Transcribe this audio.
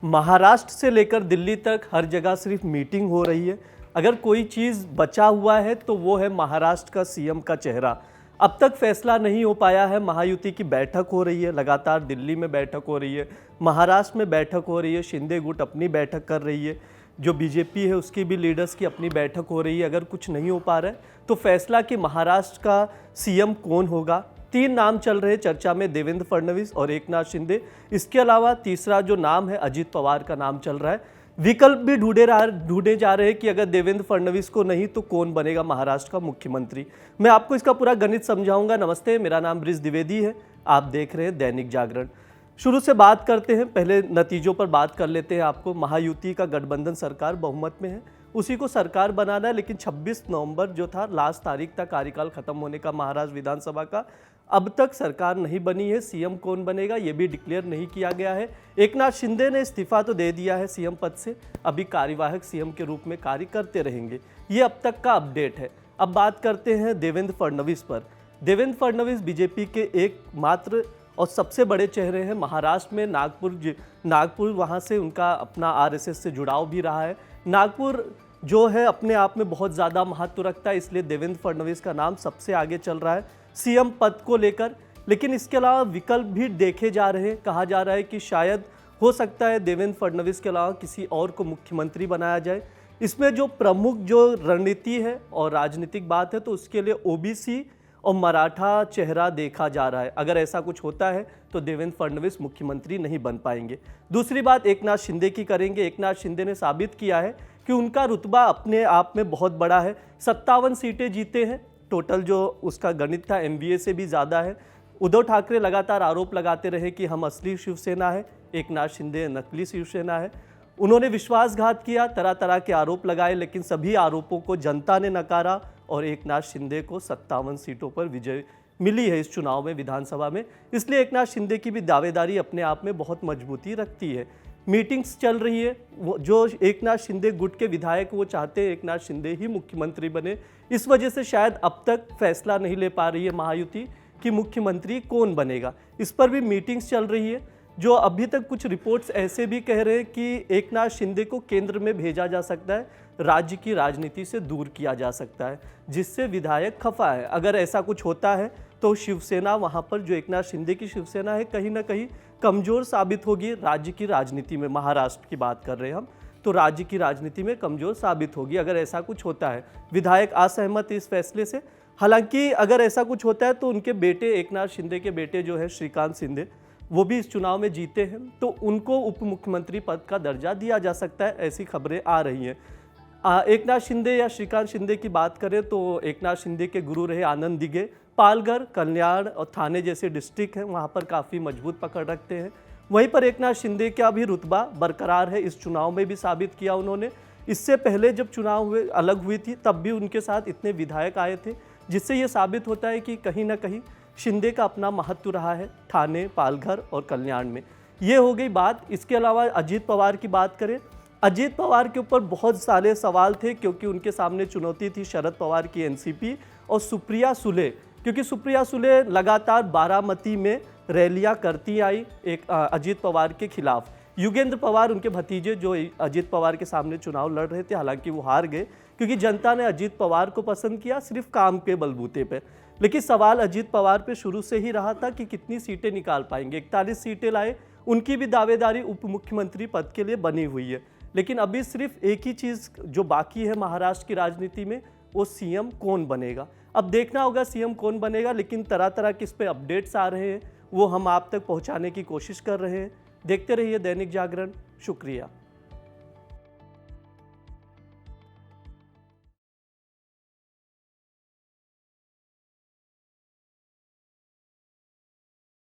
महाराष्ट्र से लेकर दिल्ली तक हर जगह सिर्फ मीटिंग हो रही है। अगर कोई चीज़ बचा हुआ है तो वो है महाराष्ट्र का सीएम का चेहरा। अब तक फैसला नहीं हो पाया है। महायुति की बैठक हो रही है, लगातार दिल्ली में बैठक हो रही है, महाराष्ट्र में बैठक हो रही है, शिंदे गुट अपनी बैठक कर रही है, जो बीजेपी है उसकी भी लीडर्स की अपनी बैठक हो रही है। अगर कुछ नहीं हो पा रहा है तो फैसला कि महाराष्ट्र का सीएम कौन होगा। 3 नाम चल रहे चर्चा में, देवेंद्र फडणवीस और एकनाथ शिंदे। इसके अलावा तीसरा जो नाम है अजित पवार का नाम चल रहा है। विकल्प भी ढूंढे जा रहे हैं कि अगर देवेंद्र फडणवीस को नहीं तो कौन बनेगा महाराष्ट्र का मुख्यमंत्री। मैं आपको इसका पूरा गणित समझाऊंगा। नमस्ते, मेरा नाम ब्रिज द्विवेदी है, आप देख रहे हैं दैनिक जागरण। शुरू से बात करते हैं, पहले नतीजों पर बात कर लेते हैं। आपको महायुति का गठबंधन सरकार बहुमत में है, उसी को सरकार बनाना है। लेकिन 26 नवंबर जो था लास्ट तारीख था कार्यकाल खत्म होने का महाराष्ट्र विधानसभा का, अब तक सरकार नहीं बनी है। सीएम कौन बनेगा ये भी डिक्लेयर नहीं किया गया है। एकनाथ शिंदे ने इस्तीफा तो दे दिया है सीएम पद से, अभी कार्यवाहक सीएम के रूप में कार्य करते रहेंगे। ये अब तक का अपडेट है। अब बात करते हैं देवेंद्र फडणवीस पर। देवेंद्र फडणवीस बीजेपी के एकमात्र और सबसे बड़े चेहरे हैं। महाराष्ट्र में नागपुर वहाँ से उनका अपना आरएसएस से जुड़ाव भी रहा है। नागपुर जो है अपने आप में बहुत ज़्यादा महत्व रखता है, इसलिए देवेंद्र फडणवीस का नाम सबसे आगे चल रहा है सीएम पद को लेकर। लेकिन इसके अलावा विकल्प भी देखे जा रहे हैं। कहा जा रहा है कि शायद हो सकता है देवेंद्र फडणवीस के अलावा किसी और को मुख्यमंत्री बनाया जाए। इसमें जो प्रमुख जो रणनीति है और राजनीतिक बात है तो उसके लिए ओबीसी और मराठा चेहरा देखा जा रहा है। अगर ऐसा कुछ होता है तो देवेंद्र फडणवीस मुख्यमंत्री नहीं बन पाएंगे। दूसरी बात एकनाथ शिंदे की करेंगे। एकनाथ शिंदे ने साबित किया है कि उनका रुतबा अपने आप में बहुत बड़ा है। 57 सीटें जीते हैं, टोटल जो उसका गणित था एमवीए से भी ज़्यादा है। उद्धव ठाकरे लगातार आरोप लगाते रहे कि हम असली शिवसेना है, एकनाथ शिंदे नकली शिवसेना है। उन्होंने विश्वासघात किया, तरह तरह के आरोप लगाए, लेकिन सभी आरोपों को जनता ने नकारा और एकनाथ शिंदे को 57 सीटों पर विजय मिली है इस चुनाव में, विधानसभा में। इसलिए एकनाथ शिंदे की भी दावेदारी अपने आप में बहुत मजबूती रखती है। मीटिंग्स चल रही है, जो एकनाथ शिंदे गुट के विधायक वो चाहते हैं एकनाथ शिंदे ही मुख्यमंत्री बने। इस वजह से शायद अब तक फैसला नहीं ले पा रही है महायुति कि मुख्यमंत्री कौन बनेगा। इस पर भी मीटिंग्स चल रही है। जो अभी तक कुछ रिपोर्ट्स ऐसे भी कह रहे हैं कि एकनाथ शिंदे को केंद्र में भेजा जा सकता है, राज्य की राजनीति से दूर किया जा सकता है, जिससे विधायक खफा है। अगर ऐसा कुछ होता है तो शिवसेना वहाँ पर जो एकनाथ शिंदे की शिवसेना है कहीं ना कहीं कमज़ोर साबित होगी राज्य की राजनीति में। महाराष्ट्र की बात कर रहे हैं हम, तो राज्य की राजनीति में कमज़ोर साबित होगी अगर ऐसा कुछ होता है। विधायक असहमत इस फैसले से। हालांकि अगर ऐसा कुछ होता है तो उनके बेटे, एकनाथ शिंदे के बेटे जो है श्रीकांत शिंदे, वो भी इस चुनाव में जीते हैं, तो उनको उप मुख्यमंत्री पद का दर्जा दिया जा सकता है, ऐसी खबरें आ रही हैं। एकनाथ शिंदे या श्रीकांत शिंदे की बात करें तो एकनाथ शिंदे के गुरु रहे आनंद दिघे पालघर, कल्याण और थाने जैसे डिस्ट्रिक्ट हैं, वहाँ पर काफ़ी मजबूत पकड़ रखते हैं। वहीं पर एकनाथ शिंदे का भी रुतबा बरकरार है, इस चुनाव में भी साबित किया उन्होंने। इससे पहले जब चुनाव हुए अलग हुई थी तब भी उनके साथ इतने विधायक आए थे, जिससे ये साबित होता है कि कहीं ना कहीं शिंदे का अपना महत्व रहा है थाने, पालघर और कल्याण में। ये हो गई बात। इसके अलावा अजित पवार की बात करें, अजित पवार के ऊपर बहुत सारे सवाल थे, क्योंकि उनके सामने चुनौती थी शरद पवार की एनसीपी और सुप्रिया सुले, क्योंकि सुप्रिया सुले लगातार बारामती में रैलियां करती आई एक अजित पवार के खिलाफ। युगेंद्र पवार उनके भतीजे जो अजित पवार के सामने चुनाव लड़ रहे थे, हालांकि वो हार गए क्योंकि जनता ने अजित पवार को पसंद किया सिर्फ काम के बलबूते पे। लेकिन सवाल अजित पवार पे शुरू से ही रहा था कि कितनी सीटें निकाल पाएंगे। 41 सीटें लाए, उनकी भी दावेदारी उप मुख्यमंत्री पद के लिए बनी हुई है। लेकिन अभी सिर्फ एक ही चीज़ जो बाकी है महाराष्ट्र की राजनीति में, वो सीएम कौन बनेगा। अब देखना होगा सीएम कौन बनेगा, लेकिन तरह तरह के इस पे अपडेट्स आ रहे हैं, वो हम आप तक पहुंचाने की कोशिश कर रहे हैं। देखते रहिए दैनिक जागरण। शुक्रिया।